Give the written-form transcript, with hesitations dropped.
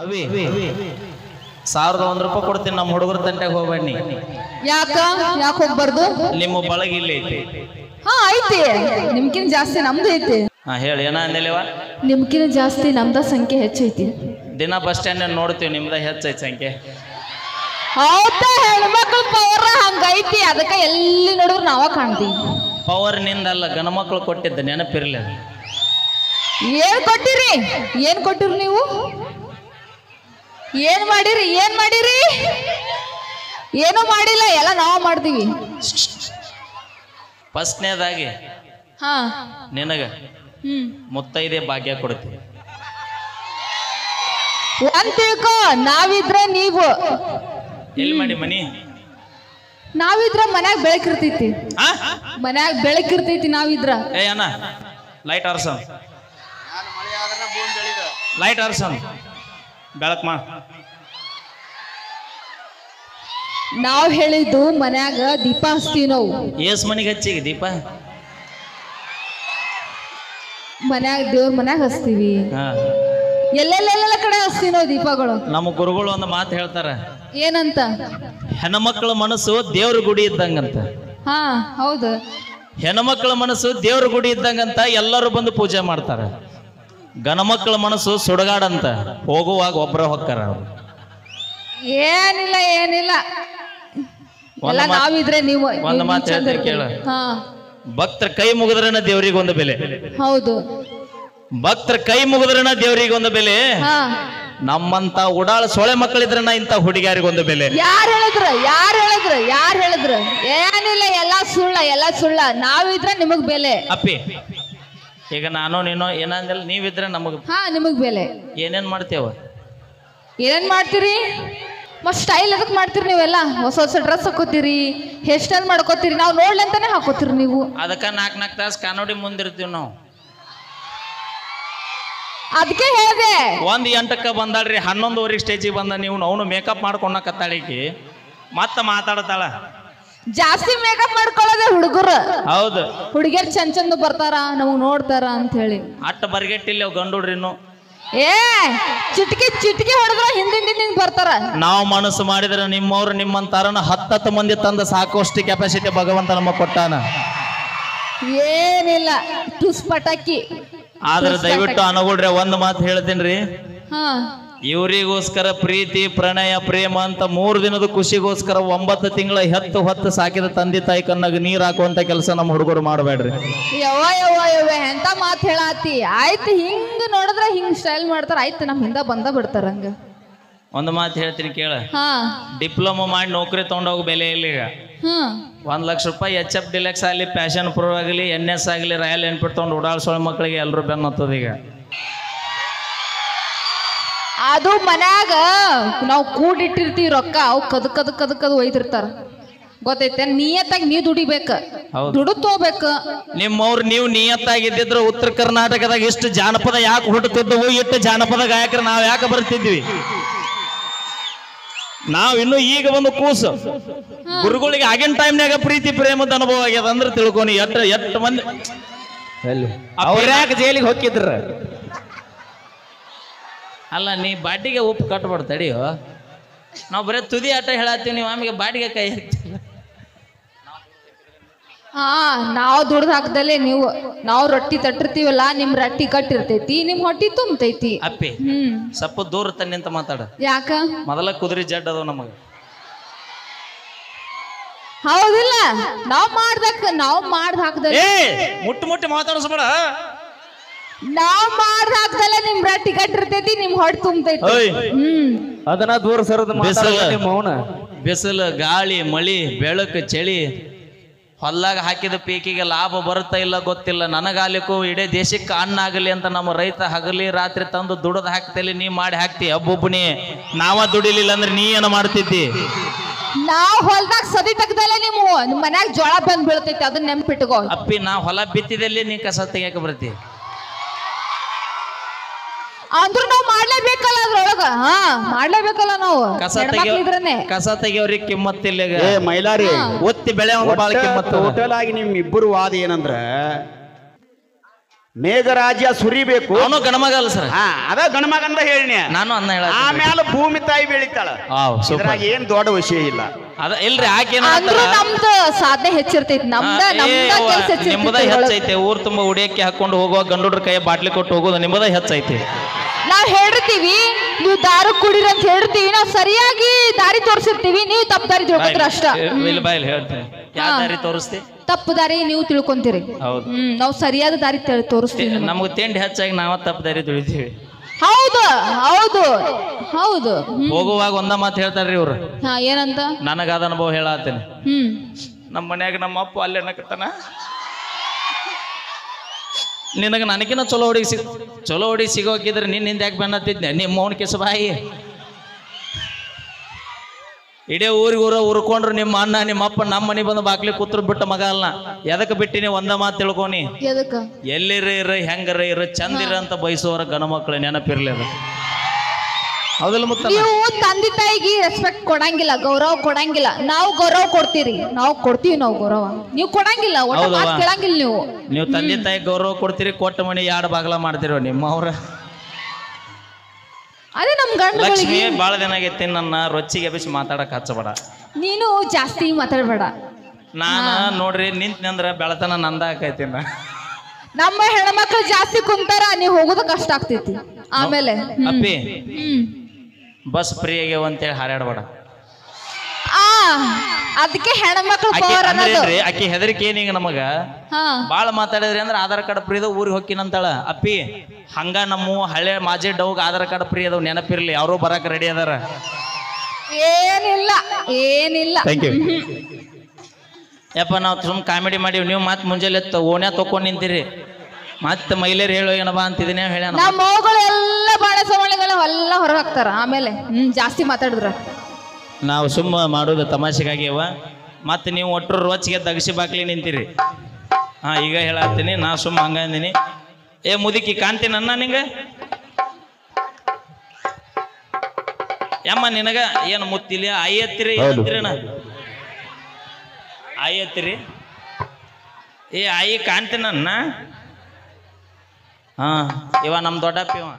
ಅವಿ 1001 ರೂಪಾಯಿ ಕೊಡ್ತೀನಿ ನಮ್ಮ ಹುಡುಗರ ತಂಟೆಗೆ ಹೋಗ್ಬಣ್ಣಿ. ಯಾಕೆ ಹೋಗ್ಬಾರ್ದು? ನಿಮ್ಮ ಬಳಗ ಇಲ್ಲಿ ಐತಿ. ಹಾ ಐತಿ, ನಿಮ್ಕಿನ್ ಜಾಸ್ತಿ ನಮ್ದು ಐತಿ. ಹಾ ಹೇಳಿ, ಏನ ಅಂದಿಲ್ಲವ? ನಿಮ್ಕಿನ ಜಾಸ್ತಿ ನಮ್ದ ಸಂಖ್ಯೆ ಹೆಚ್ಚೈತಿ. ದಿನ ಬಸ್ ಸ್ಟ್ಯಾಂಡ್ ನೋಡ್ತೀವಿ, ನಿಮ್ದ ಹೆಚ್ಚೈತಿ ಸಂಖ್ಯೆ. ಹೌದಾ? ಹೆಣ್ಮಕ್ಳು ಪವರ್ ಹಂಗೈತಿ, ಅದಕ್ಕೆ ಎಲ್ಲಿ ನೋಡಿದ್ರು ನಾವ ಕಾಣ್ತೀವಿ. ಪವರ್ ನಿಂದಲ್ಲ, ಗಣಮಕ್ಳು ಕೊಟ್ಟಿದ್ದ, ನೆನಪಿರ್ಲಿ. ಏನ್ ಕೊಟ್ಟಿರಿ ನೀವು? ಏನ್ ಮಾಡಿರಿ? ಏನು ಮಾಡಿಲ್ಲ, ಎಲ್ಲ ನಾವ ಮಾಡ್ತೀವಿ. ಫಸ್ಟ್ನೇದಾಗಿ ಹಾ ನಿನಗ ಮುತ್ತೈದೆ ಭಾಗ್ಯ ಕೊಡ್ತೀವಿ. ಒಂದ್ ತಿಳ್ಕೊ, ನಾವಿದ್ರ ನೀವು ಎಲ್ಲಿ ಮಾಡಿ ಮನಿ? ನಾವಿದ್ರ ಮನ್ಯಾಗ ಬೆಳಕಿರ್ತೈತಿ. ನಾವಿದ್ರ. ಏ ಅಣ್ಣ, ಲೈಟ್ ಆರ್ಸನ್, ಲೈಟ್ ಆರ್ಸನ್, ಬೆಳಕ್ ಮಾ. ನಾವ್ ಹೇಳಿದ್ದು ಮನ್ಯಾಗ ದೀಪ ಹಚ್ತೀವಿ ನಾವು. ಏಸ್ ಮನಿಗೆ ಹಚ್ಚಿಗೆ ದೀಪ? ದೇವ್ರ ಮನ್ಯಾಗ ಹಚ್ತೀವಿ. ಎಲ್ಲೆಲ್ಲೆಲ್ಲ ಕಡೆ ಹಚ್ತೀವಿ ನಾವು ದೀಪಗಳು. ನಮ್ಮ ಗುರುಗಳು ಒಂದು ಮಾತು ಹೇಳ್ತಾರ, ಏನಂತ? ಹೆಣ್ಮಕ್ಳ ಮನಸ್ಸು ದೇವ್ರ ಗುಡಿ ಇದ್ದಂಗಂತ. ಹಾ ಹೌದು, ಹೆಣ್ಮಕ್ಳ ಮನಸ್ಸು ದೇವ್ರ ಗುಡಿ ಇದ್ದಂಗಂತ. ಎಲ್ಲರೂ ಬಂದು ಪೂಜೆ ಮಾಡ್ತಾರ. ಗಣಮಕ್ಳ ಮನಸ್ಸು ಸುಡಗಾಡಂತ, ಹೋಗುವಾಗ ಒಬ್ಬರ ಹೊಕ್ಕಾರ. ಏನಿಲ್ಲ ಎಲ್ಲ ನಾವಿದ್ರೆ ನೀವು. ಒಂದು ಮಾತು ಹೇಳ್ತೀನಿ ಕೇಳ, ಭಕ್ತರ ಕೈ ಮುಗಿದ್ರನ ದೇವ್ರಿಗೆ ಒಂದು ಬೆಲೆ. ಹೌದು, ಭಕ್ತರ ಕೈ ಮುಗಿದ್ರನ ದೇವ್ರಿಗೆ ಒಂದು ಬೆಲೆ. ನಮ್ಮಂತ ಉಡಾಳ ಸೊಳೆ ಮಕ್ಕಳಿದ್ರನ ಇಂತ ಹುಡುಗಿಯರಿಗೊಂದು ಬೆಲೆ. ಯಾರು ಹೇಳಿದ್ರು? ಏನಿಲ್ಲ, ಎಲ್ಲ ಸುಳ್ಳ. ನಾವಿದ್ರೆ ನಿಮಗ್ ಬೆಲೆ. ಅಪ್ಪಿ, ಈಗ ನಾನು ನೀನು ಏನಂದಿಲ್ಲ, ನೀವಿದ್ರೆ ನಮಗ್ ನಿಮಗ್ ಬೆಲೆ. ಏನೇನ್ ಮಾಡ್ತೇವ? ಏನೇನ್ ಮಾಡ್ತೀರಿ? ಮತ್ ಸ್ಟೈಲ್ ಅದಕ್ ಮಾಡ್ತೀರಿ ನೀವೆಲ್ಲ. ಹೊಸ ಡ್ರೆಸ್ ಹಾಕೋತೀರಿ, ಹೇರ್ ಸ್ಟೈಲ್ ಮಾಡ್ಕೋತೀರಿ. ನಾವು ನೋಡ್ಲಂತಾನೆ ಹಾಕೋತೀರಿ ನೀವು. ಅದಕ್ಕ 4 ತಾಸು ಕಾನೋಡಿ ಮುಂದಿರ್ತೀವಿ ನಾವು. ಅದಕ್ಕೆ ಹೇಳಿದೆ, 1:08 ಬಂದಾಳ್ರಿ, 11:00 ಸ್ಟೇಜಿಗೆ ಬಂದ. ನೀವು ಅವನು ಮೇಕಪ್ ಮಾಡ್ಕೊಂಡ ಕತ್ತಾಳಿಗೆ ಮತ್ತ ಮಾತಾಡತಾಳ. ಜಾಸ್ತಿ ಮೇಕಪ್ ಮಾಡ್ಕೊಳ್ಳೋದೆ ಹುಡುಗರು. ಹೌದು, ಹುಡುಗಿಯರ್ ಚಂದ ಬರ್ತಾರ, ನಮಗ್ ನೋಡ್ತಾರ ಅಂತ ಹೇಳಿ ಅಟ್ಟ ಬರ್ಗೆಟ್ಟಿಲ್ಲ ಗಂಡು ಹುಡ್ರಿನು. ಚಿಟ್ಕಿ ಹೊಡೆದ್ರ ಹಿಂದಿಂದ ಬರ್ತಾರ. ನಾವು ಮನಸ್ಸು ಮಾಡಿದ್ರೆ ನಿಮ್ಮವ್ರು ನಿಮ್ಮಂತಾರನ 10 ಮಂದಿ ತಂದ ಸಾಕಷ್ಟು ಕೆಪಾಸಿಟಿ ಭಗವಂತ ನಮಗ್ ಕೊಟ್ಟಾನ. ಏನಿಲ್ಲ, ಟುಸ್ ಪಟಾಕಿ. ಆದ್ರೆ ದಯವಿಟ್ಟು ಅನಗುಡ್ರೆ ಒಂದು ಮಾತು ಹೇಳ್ತೀನ್ರಿ, ಇವರಿಗೋಸ್ಕರ ಪ್ರೀತಿ ಪ್ರಣಯ ಪ್ರೇಮ ಅಂತ 3 ದಿನದ ಖುಷಿಗೋಸ್ಕರ 9 ತಿಂಗಳ ಹೊತ್ತು ಸಾಕಿದ ತಂದೆ ತಾಯಿ ಕಣ್ಣಾಗ ನೀರ್ ಹಾಕುವಂತ ಕೆಲಸ ನಮ್ಮ ಹುಡುಗರು ಮಾಡಬೇಡ್ರಿ. ಯವ್ವ ಎಂತ ಮಾತು ಹೇಳಾತಿ. ಆಯ್ತು, ಹಿಂಗ ನೋಡಿದ್ರೆ ಹಿಂಗ್ ಸ್ಟೈಲ್ ಮಾಡ್ತಾರ, ಆಯ್ತು ನಮ್ ಹಿಂದ ಬಂದ ಬಿಡ್ತಾರ. ಹಂಗ ಒಂದು ಮಾತು ಹೇಳ್ತೀನಿ ಕೇಳ, ಡಿಪ್ಲೊಮಾ ಮಾಡಿ ನೌಕರಿ ತಗೊಂಡೋಗ ಬೆಲೆ ಇಲ್ಲ ಈಗ. 1 ಲಕ್ಷ ರೂಪಾಯಿ HF ಡಿಲೆಕ್ಸ್ ಆಗಲಿ, ಪ್ಯಾಷನ್ ಪ್ರೋ ಆಗಲಿ, NS ಆಗಲಿ, ರಾಯಲ್ ಎನ್ಫೀಲ್ಡ್ ತಗೊಂಡು ಓಡಾಡ್ಸೋಳ ಮಕ್ಕಳಿಗೆ ಎಲ್ಲರೂ ಬೆನ್ನ ಹತ್ತದ ಈಗ. ಅದು ಮನ್ಯಾಗ ನಾವು ಕೂಡಿಟ್ಟಿರ್ತೀವಿ ರೊಕ್ಕ, ಅವು ಕದ್ ಒಯ್ದಿರ್ತಾರ. ಗೊತ್ತೈತೆ? ನಿಯತ್ತಾಗಿ ನೀ ದುಡಿಬೇಕ, ದುಡ್ಡು ಹೋಗ್ಬೇಕು. ನಿಮ್ಮವ್ರು ನೀವು ನಿಯತ್ತಾಗಿದ್ದಿದ್ರು ಉತ್ತರ ಕರ್ನಾಟಕದಾಗ ಇಷ್ಟು ಜಾನಪದ ಯಾಕೆ ಹುಟ್ಟುತ್ತಿದ್ದವು? ಇಷ್ಟು ಜಾನಪದ ಗಾಯಕರು ನಾವ್ ಯಾಕೆ ಬರ್ತಿದ್ವಿ? ನಾವ್ ಇನ್ನು ಈಗ ಒಂದು ಕೂಸು. ಗುರುಗಳಿಗೆ ಆಗಿನ ಟೈಮ್ನಾಗ ಪ್ರೀತಿ ಪ್ರೇಮದ ಅನುಭವ ಆಗ್ಯದ ಅಂದ್ರೆ ತಿಳ್ಕೊನಿ. ಎಷ್ಟು ಮಂದಿ ಅವ್ರ ಯಾಕೆ ಜೈಲಿಗೆ ಹೋಗಿದ್ರ? ಅಲ್ಲ, ನೀ ಬಾಡಿಗೆ ಉಪ್ಪು ಕಟ್ಬಾರ್ದು, ತಡಿಯೋ. ನಾವು ಬರೀ ತುದಿ ಆಟ ಹೇಳತ್ತೀವಿ, ನೀವು ಆಮೇಲೆ ಬಾಡಿಗೆ ಕೈ ಹಾಕ್ತಿಲ್ಲ. ನಾವು ದುಡ್ದು ಹಾಕ್ದಲ್ಲೇ ನಾವು ರೊಟ್ಟಿ ತಟ್ಟಿರ್ತೀವಲ್ಲ, ನಿಮ್ ರೊಟ್ಟಿ ಕಟ್ಟಿರ್ತೈತಿ, ನಿಮ್ ಹೊಟ್ಟಿ ತುಂಬತೈತಿ. ಅಪ್ಪಿ ಸ್ವಲ್ಪ ದೂರ ತನ್ನಿಂತ ಮಾತಾಡ. ಯಾಕ? ಮೊದಲ ಕುದುರೆ ಜಡ್ ಅದಾವ ನಮಗ. ಹೌದಿಲ್ಲ? ನಾವ್ ಮಾಡ್ದ ಹಾಕ್ದಲ್ಲ. ಮುಟ್ಟಿ ಮಾತಾಡಿಸ್ಬೇಡ. ನಾವ್ ಮಾಡ್ದ ಹಾಕ್ದಲ್ಲ ನಿಮ್ ರೊಟ್ಟಿ ಕಟ್ಟಿರ್ತೈತಿ, ನಿಮ್ ಹೊಟ್ಟಿ ತುಂಬತೈತಿ. ಅದನ್ನ ದೂರ ಸರದ ಬಿಸಿಲು ಗಾಳಿ ಮಳಿ ಬೆಳಕು ಚಳಿ ಹೊಲ್ಲಾಗ ಹಾಕಿದ ಪೀಕಿಗೆ ಲಾಭ ಬರುತ್ತಾ ಇಲ್ಲ ಗೊತ್ತಿಲ್ಲ. ನನಗಾಲಿಕ್ಕೂ ಇಡೀ ದೇಶಕ್ಕೆ ಅನ್ನ ಆಗಲಿ ಅಂತ ನಮ್ಮ ರೈತ ಹಗಲಿ ರಾತ್ರಿ ತಂದು ದುಡದ್ ಹಾಕ್ತೇಲಿ, ನೀ ಮಾಡಿ ಹಾಕ್ತಿ. ಒಬ್ಬೊಬ್ಬನಿ ನಾವ ದುಡಿಲಿಲ್ಲ ಅಂದ್ರೆ ನೀ ಏನ ಮಾಡ್ತಿದ್ದಿ? ನಾವ್ ಹೊಲ್ದಾಗ ಸದಿ ತೆಗ್ದಲ್ಲ, ನಿಮ್ ಮನ್ಯಾಗ ಜೋಳ ಬಂದ್ ಬೀಳ್ತೈತಿ, ಅದನ್ನ ನೆನ್ಪಿಟ್ಕೋ. ಅಪ್ಪಿ, ನಾವ್ ಹೊಲ ಬಿತ್ತಿದಲ್ಲಿ ನೀ ಕಸ ತೆಗಿಯಕ ಬರ್ತಿ. ಅಂದ್ರೂ ನಾವ್ ಮಾಡ್ಲೇಬೇಕಲ್ಲ, ಅದ್ರೊಳಗ ಮಾಡ್ಲೇಬೇಕಲ್ಲ ನಾವು. ಕಸ ತೆಗಿಯೋರಿಗೆ ಕಿಮ್ಮತ್ತಿಲ್ಲ. ಮೈಲಾರಿ ಒತ್ತಿ ಬೆಳೆ ಬಾಳ ಕಿಮ್ಮತ್ತು. ಟೋಟಲ್ ಆಗಿ ನಿಮ್ ಇಬ್ಬರು ವಾದ ಏನಂದ್ರ ಮೇಘರಾಜ್ಯ ಸುರಿಬೇಕು. ಅವನು ಗಣಮಗ ಅಲ್ಲ ಸರ್. ಹಾ ಅದ ಗಣಮಗಂದ ಹೇಳಿನಿ ನಾನು ಅನ್ನ ಹೇಳ. ಆಮೇಲೆ ಭೂಮಿ ತಾಯಿ ಬೆಳಿತಾಳ. ಇದ್ರಾಗ ಏನ್ ದೊಡ್ಡ ವಿಷಯ ಇಲ್ಲ. ಅದ ಇಲ್ರಿ ಆಕೇನ ನಮ್ದು ಸಾಧನೆ ಹೆಚ್ಚಿರ್ತೈತಿ. ನಿಮ್ಮದ ಹೆಚ್ಚೈತೆ. ಊರ್ ತುಂಬಾ ಉಡಿಯಕ್ಕೆ ಹಾಕೊಂಡು ಹೋಗುವ ಗಂಡುಡ್ರ ಕೈ ಬಾಟ್ಲಿ ಕೊಟ್ಟು ಹೋಗೋದು ನಿಮ್ಮದ ಹೆಚ್ಚೈತಿ. ನಾವ್ ಹೇಳಿರ್ತೀವಿ ನೀವು ದಾರು ಕುಡಿರಿ ಅಂತ ಹೇಳಿರ್ತೀವಿ. ನಾವ್ ಸರಿಯಾಗಿ ದಾರಿ ತೋರಿಸಿರ್ತೀವಿ, ನೀವು ತಪ್ಪು ದಾರಿ ತಿಳ್ಕೊತೀರ ಅಷ್ಟ. ಬಾಯಲ್ಲಿ ಹೇಳ್ತೀನಿ ಯಾವ ದಾರಿ ತೋರಿಸ್ತಿ? ತಪ್ಪು ದಾರಿ ನೀವು ತಿಳ್ಕೊಂತೀರಿ. ಹೌದು. ನಾವು ಸರಿಯಾದ ದಾರಿ ತೋರಿಸ್ತೀವಿ. ನಮ್ಗೆ ತಿಂಡಿ ಹೆಚ್ಚಾಗಿ ನಾವ ತಪ್ಪು ದಾರಿ ತುಳಿತೀವಿ. ಹೌದು ಹೌದು ಹೌದು. ಹೋಗುವಾಗ ಒಂದ ಮಾತು ಹೇಳ್ತಾರ್ರಿ ಇವ್ರು. ಹಾ ಏನಂತ? ನನಗಾದ ಅನುಭವ ಹೇಳತ್ತೇನೆ. ನಮ್ಮ ಮನ್ಯಾಗ ನಮ್ಮ ಅಪ್ಪ ಅಲ್ಲೇ ನಕತನ ನಿನಗೆ ನನಗಿನ ಚಲೋ ಹುಡುಗಿ ಸಿಗೋಕಿದ್ರೆ ನಿನ್ನಿಂದ ಯಾಕೆ ಬೆನ್ನತ್ತಿದ್ನೆ ನಿಮ್ಮ ಮೌನ ಕೆಸ ಬಾಯಿ. ಇಡೀ ಊರಿಗೂರ ಉರ್ಕೊಂಡ್ರು ನಿಮ್ಮ ಅಣ್ಣ ನಿಮ್ಮ ಅಪ್ಪ ನಮ್ಮ ಮನೆ ಬಂದು ಬಾಕ್ಲಿ ಕೂತ್ರು ಬಿಟ್ಟ ಮಗ ಅಲ್ಲ. ಎದಕ್ಕೆ ಬಿಟ್ಟಿನಿ ಒಂದ ಮಾತು ತಿಳ್ಕೊನಿ. ಎಲ್ಲಿರ ಇರ ಹೆಂಗರ ಇರ ಚಂದಿರ ಅಂತ ಬಯಸುವವರ ಗಣ ಮಕ್ಕಳು ನೆನಪಿರ್ಲಿ. ಅದು ಹೌದಲ್ಲ ಮುತ್ತ? ನೀವು ತಂದೆ ತಾಯಿಗೆ ರೆಸ್ಪೆಕ್ಟ್ ಕೊಡಂಗಿಲ್ಲ, ಗೌರವ ಕೊಡಂಗಿಲ್ಲ. ನಾವು ಗೌರವ ಕೊಡ್ತೀರಿ, ನಾವು ಕೊಡ್ತೀವಿ. ನಾವು ಗೌರವ ನೀವು ಕೊಡಂಗಿಲ್ಲ, ಕೇಳಂಗಿಲ್ಲ. ನೀವು ತಂದೆ ತಾಯಿ ಗೌರವ ಕೊಡ್ತೀರಿ, ಕೊಟ್ಟ ಮನೆ ಎರಡು ಬಾಗಲ ಮಾಡ್ತಿರೋ ನಿಮ್ಮವ್ರ. ಅದೇ ನಮ್ ಗಂಡ ಲಕ್ಷ್ಮಿ ಬಾಳ ದಿನ ಆಗೈತಿ ನನ್ನ ರೊಚ್ಚಿಗೆ ಎಬ್ಬಿಸಿ ಮಾತಾಡಕ್ ಹಚ್ಚಬೇಡ. ನೀನು ಜಾಸ್ತಿ ಮಾತಾಡಬೇಡ. ನಾನ ನೋಡ್ರಿ ನಿಂತ್ನಂದ್ರ ಬೆಳತನ ನಂದ ಆಕೈತಿ. ನಮ್ಮ ಹೆಣ್ಮಕ್ಳು ಜಾಸ್ತಿ ಕುಂತಾರ, ನೀವು ಹೋಗೋದು ಕಷ್ಟ ಆಗ್ತೈತಿ. ಆಮೇಲೆ ಅಪ್ಪಿ ಬಸ್ ಫ್ರೀ ಆಗ್ಯಾವ ಅಂತೇಳಿ ಹಾರಾಡಬೇಡ. ಅದಕ್ಕೆ ಹೆಣ್ಮಕ್ಳು ಆಕಿ ಹೆದರಿಕೆ ಏನೀಗ ನಮಗ ಬಾಳ ಮಾತಾಡಿದ್ರಿ ಅಂದ್ರೆ ಆಧಾರ್ ಕಾರ್ಡ್ ಫ್ರೀ ಅದ ಊರಿಗೆ ಹೊಕ್ಕಿನಂತಾಳ. ಅಪ್ಪಿ ಹಂಗ ನಮ್ಮ ಹಳೆ ಮಾಜಿ ಡೌಗ್ ಆಧಾರ್ ಕಾರ್ಡ್ ಫ್ರೀ ಅದಾವ, ನೆನಪಿರ್ಲಿ. ಅವರು ಬರಕ್ ರೆಡಿ ಅದಾರ. ಏನಿಲ್ಲ ಏನಿಲ್ಲ. ಯಪ್ಪ ನಾವು ಸುಮ್ ಕಾಮಿಡಿ ಮಾಡೀವಿ, ನೀವು ಮತ್ ಮುಂಜಾನೆ ಓಣ್ಯಾ ತಕೊಂಡ್ ನಿಂತೀರಿ. ಮತ್ತೆ ಮಹಿಳೆಯರು ಹೇಳೋ ಏನಬಾ ಅಂತಿದ್ದೀನಿ ಹೇಳ. ನಮ್ಮ ಮಗಳು ಎಲ್ಲ ಬಾಳೆ ಸವಳಿಗಳು ಎಲ್ಲ ಹೊರ ಹಾಕ್ತಾರ. ಆಮೇಲೆ ಜಾಸ್ತಿ ಮಾತಾಡಿದ್ರ ನಾವು ಸುಮ್ಮ ಮಾಡೋದು ತಮಾಷೆಗಾಗಿವ. ಮತ್ತೆ ನೀವು ಒಟ್ಟರು ರೋಚಿಗೆ ದಗಸಿ ಬಾಕ್ಲಿ ನಿಂತೀರಿ. ಹಾ ಈಗ ಹೇಳತ್ತೀನಿ, ನಾ ಸುಮ್ಮ ಹಂಗ ಅಂದಿನಿ. ಏ ಮುದುಕಿ ಕಾಣ್ತೀನಿ ಅನ್ನ ನಿಂಗ ಯಮ್ಮ ನಿನಗ ಏನು ಮುತ್ತಿಲಿ ಆಯತ್ತಿರಿ ಆಯತ್ತಿರಿ. ಏ ಆಯಿ ಕಾಣ್ತೀನನ್ನ. ಹಾ ಇವ ನಮ್ ದೊಡ್ಡಪ್ಪ ಇವ